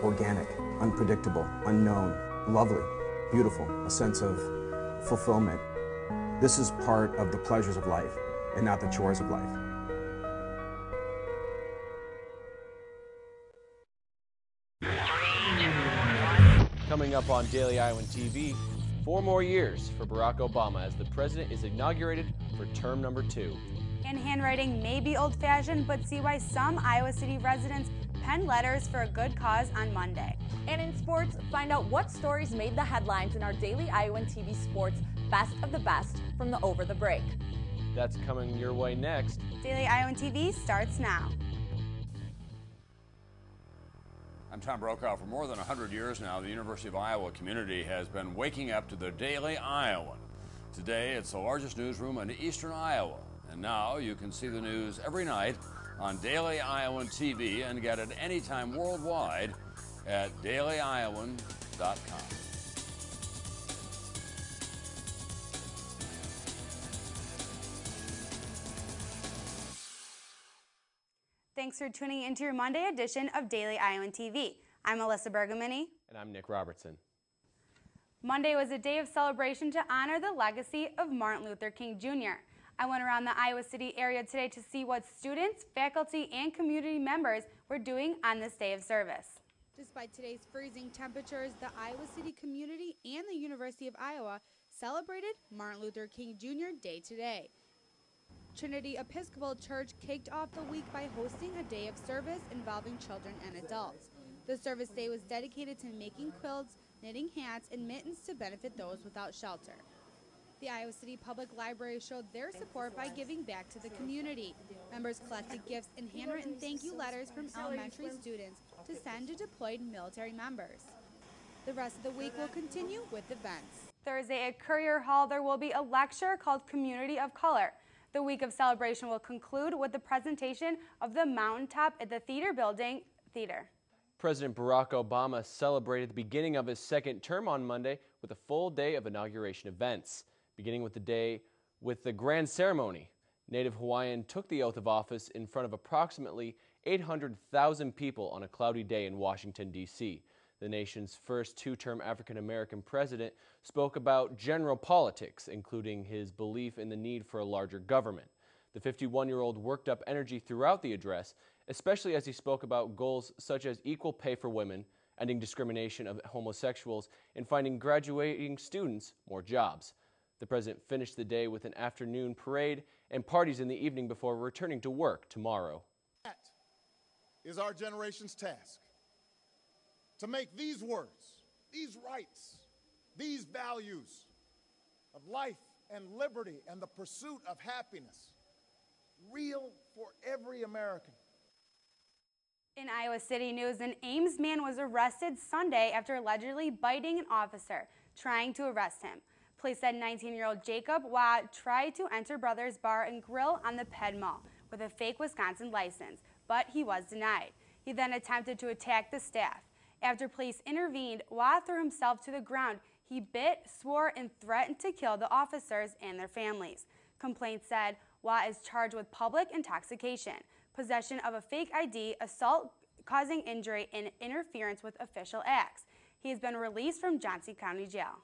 organic, unpredictable, unknown, lovely, beautiful, a sense of fulfillment. This is part of the pleasures of life and not the chores of life. Coming up on Daily Iowan TV, 4 more years for Barack Obama as the president is inaugurated for term number 2. And handwriting may be old-fashioned, but see why some Iowa City residents penned letters for a good cause on Monday. And in sports, find out what stories made the headlines in our Daily Iowan TV Sports Best of the Best from the Over the Break. That's coming your way next. Daily Iowan TV starts now. I'm Tom Brokaw. For more than 100 years now, the University of Iowa community has been waking up to the Daily Iowan. Today, it's the largest newsroom in eastern Iowa. And now you can see the news every night on Daily Iowan TV and get it anytime worldwide at dailyiowan.com. Thanks for tuning into your Monday edition of Daily Iowan TV. I'm Alyssa Bergamini. And I'm Nick Robertson. Monday was a day of celebration to honor the legacy of Martin Luther King Jr. I went around the Iowa City area today to see what students, faculty, and community members were doing on this day of service. Despite today's freezing temperatures, the Iowa City community and the University of Iowa celebrated Martin Luther King Jr. Day today. Trinity Episcopal Church kicked off the week by hosting a day of service involving children and adults. The service day was dedicated to making quilts, knitting hats, and mittens to benefit those without shelter. The Iowa City Public Library showed their support by giving back to the community. Members collected gifts and handwritten thank you letters from elementary students to send to deployed military members. The rest of the week will continue with events. Thursday at Courier Hall, there will be a lecture called Community of Color. The week of celebration will conclude with the presentation of the Mountaintop at the Theater Building Theater. President Barack Obama celebrated the beginning of his second term on Monday with a full day of inauguration events. Beginning with the day with the grand ceremony, Native Hawaiian took the oath of office in front of approximately 800,000 people on a cloudy day in Washington, D.C. The nation's first two-term African-American president spoke about general politics, including his belief in the need for a larger government. The 51-year-old worked up energy throughout the address, especially as he spoke about goals such as equal pay for women, ending discrimination of homosexuals, and finding graduating students more jobs. The president finished the day with an afternoon parade and parties in the evening before returning to work tomorrow. That is our generation's task, to make these words, these rights, these values of life and liberty and the pursuit of happiness real for every American. In Iowa City news, an Ames man was arrested Sunday after allegedly biting an officer trying to arrest him. Police said 19-year-old Jacob Watt tried to enter Brothers Bar and Grill on the Ped Mall with a fake Wisconsin license, but he was denied. He then attempted to attack the staff. After police intervened, Watt threw himself to the ground. He bit, swore, and threatened to kill the officers and their families. Complaints said Watt is charged with public intoxication, possession of a fake ID, assault causing injury, and interference with official acts. He has been released from Johnson County Jail.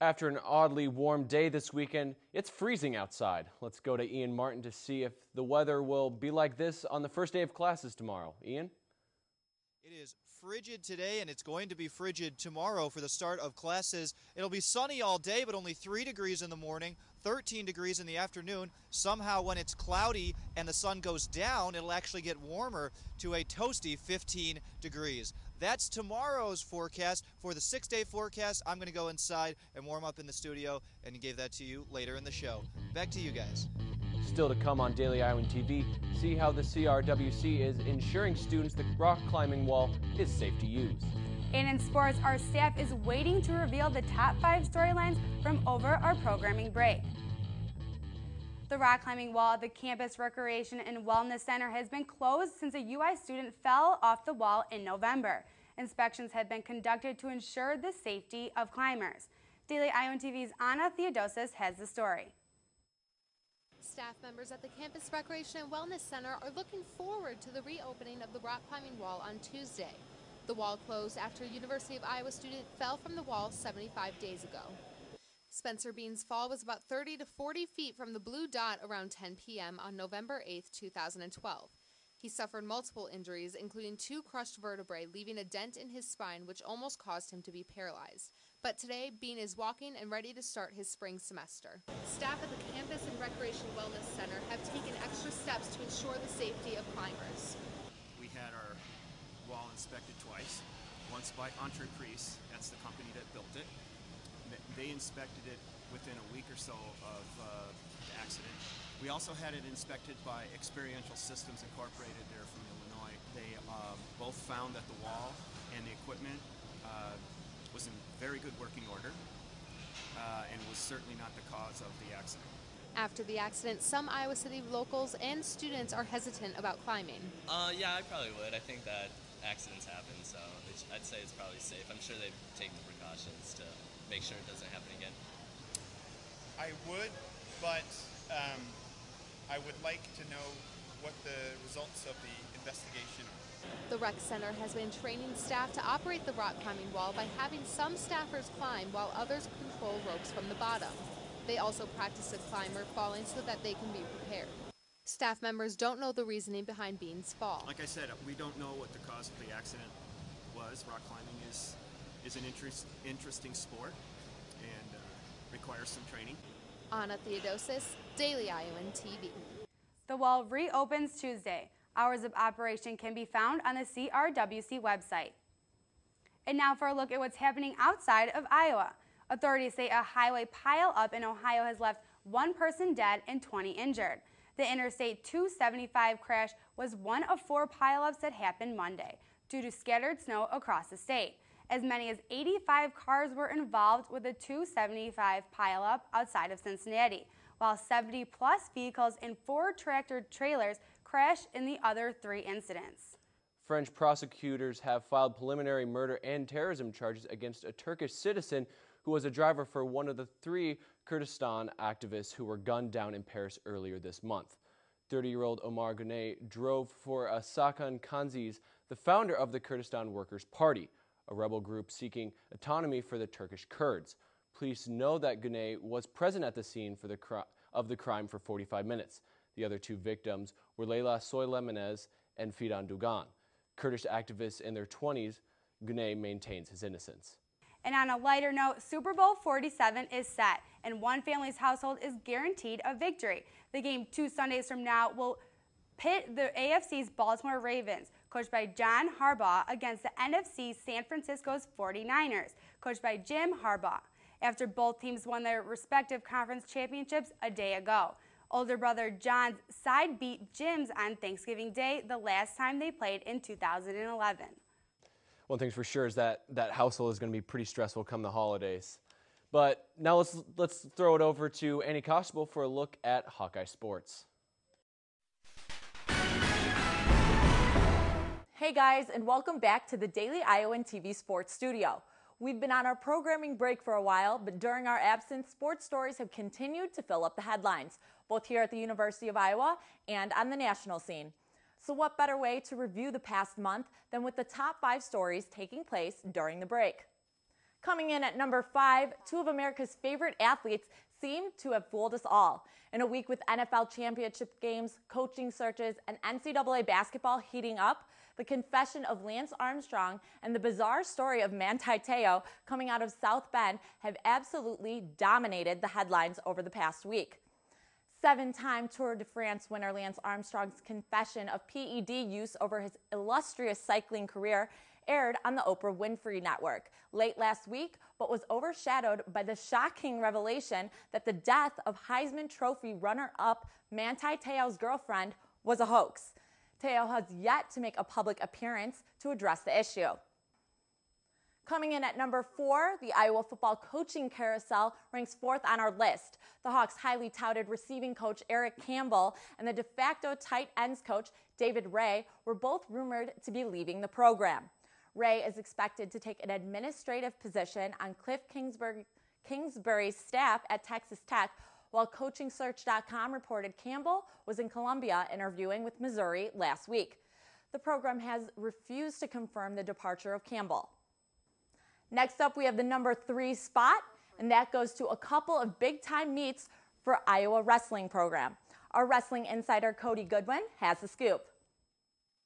After an oddly warm day this weekend, it's freezing outside. Let's go to Ian Martin to see if the weather will be like this on the first day of classes tomorrow. Ian? It is frigid today, and it's going to be frigid tomorrow for the start of classes. It'll be sunny all day, but only 3 degrees in the morning, 13 degrees in the afternoon. Somehow when it's cloudy and the sun goes down, it'll actually get warmer to a toasty 15 degrees. That's tomorrow's forecast. For the 6-day forecast, I'm going to go inside and warm up in the studio and give that to you later in the show. Back to you guys. Still to come on Daily Iowan TV, see how the CRWC is ensuring students the rock climbing wall is safe to use. And in sports, our staff is waiting to reveal the top 5 storylines from over our programming break. The rock climbing wall at the Campus Recreation and Wellness Center has been closed since a UI student fell off the wall in November. Inspections have been conducted to ensure the safety of climbers. Daily Iowan TV's Anna Theodosis has the story. Staff members at the Campus Recreation and Wellness Center are looking forward to the reopening of the rock climbing wall on Tuesday. The wall closed after a University of Iowa student fell from the wall 75 days ago. Spencer Bean's fall was about 30 to 40 feet from the blue dot around 10 p.m. on November 8, 2012. He suffered multiple injuries, including 2 crushed vertebrae, leaving a dent in his spine, which almost caused him to be paralyzed. But today, Bean is walking and ready to start his spring semester. Staff at the Campus and Recreation Wellness Center have taken extra steps to ensure the safety of climbers. We had our wall inspected twice, once by Entreprise, that's the company that built it. They inspected it within a week or so of the accident. We also had it inspected by Experiential Systems Incorporated. They're from Illinois. They both found that the wall and the equipment was in very good working order and was certainly not the cause of the accident. After the accident, some Iowa City locals and students are hesitant about climbing. Yeah, I probably would. I think that accidents happen, so I'd say it's probably safe. I'm sure they've taken the precautions to make sure it doesn't happen again. I would, but I would like to know what the results of the investigation are. The rec center has been training staff to operate the rock climbing wall by having some staffers climb while others control ropes from the bottom. They also practice a climber falling so that they can be prepared. Staff members don't know the reasoning behind Bean's fall. Like I said, we don't know what the cause of the accident was. Rock climbing is an interesting sport and requires some training. Anna Theodosis, Daily Iowan TV. The wall reopens Tuesday. Hours of operation can be found on the CRWC website. And now for a look at what's happening outside of Iowa. Authorities say a highway pileup in Ohio has left 1 person dead and 20 injured. The Interstate 275 crash was one of 4 pileups that happened Monday due to scattered snow across the state. As many as 85 cars were involved with the 275 pileup outside of Cincinnati, while 70-plus vehicles and 4 tractor trailers crashed in the other 3 incidents. French prosecutors have filed preliminary murder and terrorism charges against a Turkish citizen who was a driver for one of the 3 Kurdistan activists who were gunned down in Paris earlier this month. 30-year-old Omar Gunay drove for Sakan Kanziz, the founder of the Kurdistan Workers' Party, a rebel group seeking autonomy for the Turkish Kurds. Police know that Gunay was present at the scene of the crime for 45 minutes. The other 2 victims were Leyla Soylemenez and Fidan Dugan. Kurdish activists in their 20s, Gunay maintains his innocence. And on a lighter note, Super Bowl 47 is set, and one family's household is guaranteed a victory. The game 2 Sundays from now will pit the AFC's Baltimore Ravens, coached by John Harbaugh, against the NFC's San Francisco's 49ers, coached by Jim Harbaugh, after both teams won their respective conference championships a day ago. Older brother John's side beat Jim's on Thanksgiving Day, the last time they played in 2011. One thing's for sure is that household is going to be pretty stressful come the holidays. But now let's throw it over to Annie Koshable for a look at Hawkeye sports. Hey guys, and welcome back to the Daily Iowan TV Sports Studio. We've been on our programming break for a while, but during our absence, sports stories have continued to fill up the headlines, both here at the University of Iowa and on the national scene. So what better way to review the past month than with the top 5 stories taking place during the break? Coming in at number 5, 2 of America's favorite athletes seem to have fooled us all. In a week with NFL championship games, coaching searches, and NCAA basketball heating up, the confession of Lance Armstrong and the bizarre story of Manti Te'o coming out of South Bend have absolutely dominated the headlines over the past week. 7-time Tour de France winner Lance Armstrong's confession of PED use over his illustrious cycling career aired on the Oprah Winfrey Network late last week, but was overshadowed by the shocking revelation that the death of Heisman Trophy runner-up Manti Te'o's girlfriend was a hoax. Te'o has yet to make a public appearance to address the issue. Coming in at number 4, the Iowa football coaching carousel ranks 4th on our list. The Hawks' highly touted receiving coach Eric Campbell and the de facto tight ends coach David Ray were both rumored to be leaving the program. Ray is expected to take an administrative position on Cliff Kingsbury's staff at Texas Tech, while CoachingSearch.com reported Campbell was in Columbia interviewing with Missouri last week. The program has refused to confirm the departure of Campbell. Next up, we have the number 3 spot, and that goes to a couple of big-time meets for Iowa wrestling program. Our wrestling insider Cody Goodwin has the scoop.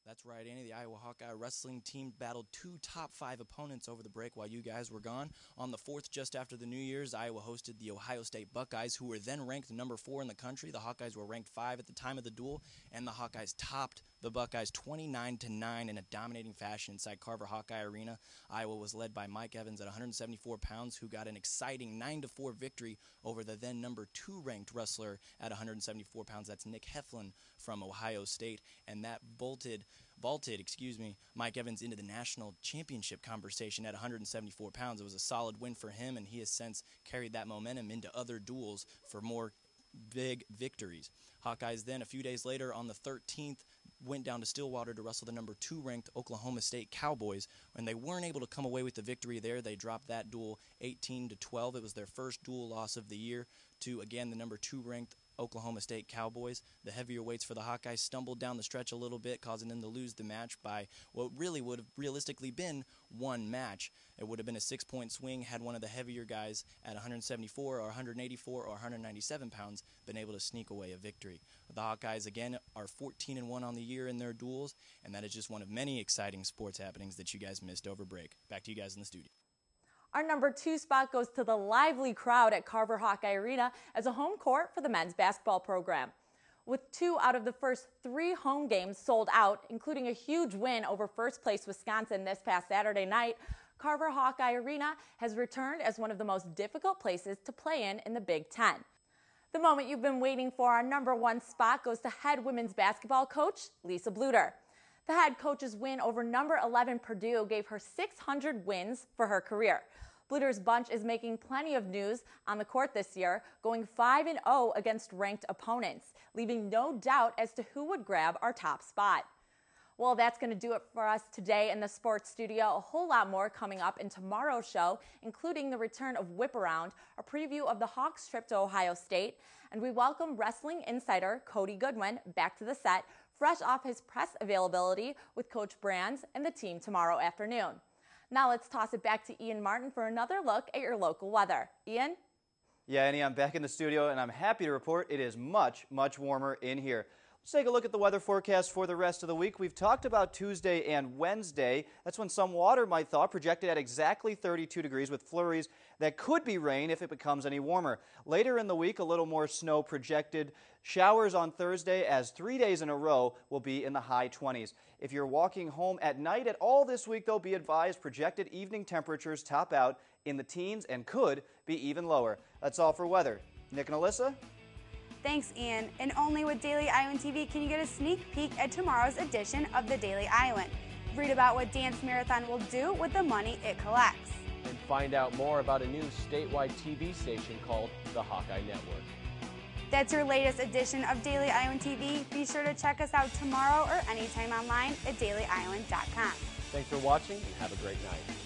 That's right, Annie. The Iowa Hawkeye wrestling team battled 2 top 5 opponents over the break while you guys were gone. On the 4th, just after the New Year's, Iowa hosted the Ohio State Buckeyes, who were then ranked number 4 in the country. The Hawkeyes were ranked 5 at the time of the duel, and the Hawkeyes topped the Buckeyes 29-9 in a dominating fashion inside Carver Hawkeye Arena. Iowa was led by Mike Evans at 174 pounds, who got an exciting 9-4 victory over the then number 2 ranked wrestler at 174 pounds. That's Nick Heflin from Ohio State, and that vaulted Mike Evans into the national championship conversation at 174 pounds. It was a solid win for him, and he has since carried that momentum into other duels for more big victories. Hawkeyes then, a few days later, on the 13th, went down to Stillwater to wrestle the number 2 ranked Oklahoma State Cowboys. When they weren't able to come away with the victory there, they dropped that duel 18-12. It was their first duel loss of the year to, again, the number 2 ranked Oklahoma State Cowboys. The heavier weights for the Hawkeyes stumbled down the stretch a little bit, causing them to lose the match by what really would have realistically been one match. It would have been a 6-point swing had one of the heavier guys at 174 or 184 or 197 pounds been able to sneak away a victory. The Hawkeyes, again, are 14-1 on the year in their duels, and that is just one of many exciting sports happenings that you guys missed over break. Back to you guys in the studio. Our number 2 spot goes to the lively crowd at Carver Hawkeye Arena as a home court for the men's basketball program. With 2 out of the first 3 home games sold out, including a huge win over first-place Wisconsin this past Saturday night, Carver Hawkeye Arena has returned as one of the most difficult places to play in the Big Ten. The moment you've been waiting for, our number 1 spot goes to head women's basketball coach Lisa Bluter. The head coach's win over number 11 Purdue gave her 600 wins for her career. Bluter's bunch is making plenty of news on the court this year, going 5-0 against ranked opponents, leaving no doubt as to who would grab our top spot. Well, that's going to do it for us today in the sports studio. A whole lot more coming up in tomorrow's show, including the return of Whip Around, a preview of the Hawks' trip to Ohio State, and we welcome wrestling insider Cody Goodwin back to the set, fresh off his press availability with Coach Brands and the team tomorrow afternoon. Now let's toss it back to Ian Martin for another look at your local weather. Ian? Yeah, Annie, I'm back in the studio, and I'm happy to report it is much, much warmer in here. Let's take a look at the weather forecast for the rest of the week. We've talked about Tuesday and Wednesday. That's when some water might thaw, projected at exactly 32 degrees with flurries that could be rain if it becomes any warmer. Later in the week, a little more snow projected. Showers on Thursday, as 3 days in a row will be in the high 20s. If you're walking home at night at all this week, though, be advised projected evening temperatures top out in the teens and could be even lower. That's all for weather. Nick and Alyssa? Thanks, Ian. And only with Daily Iowan TV can you get a sneak peek at tomorrow's edition of the Daily Iowan. Read about what Dance Marathon will do with the money it collects. And find out more about a new statewide TV station called the Hawkeye Network. That's your latest edition of Daily Iowan TV. Be sure to check us out tomorrow or anytime online at dailyiowan.com. Thanks for watching and have a great night.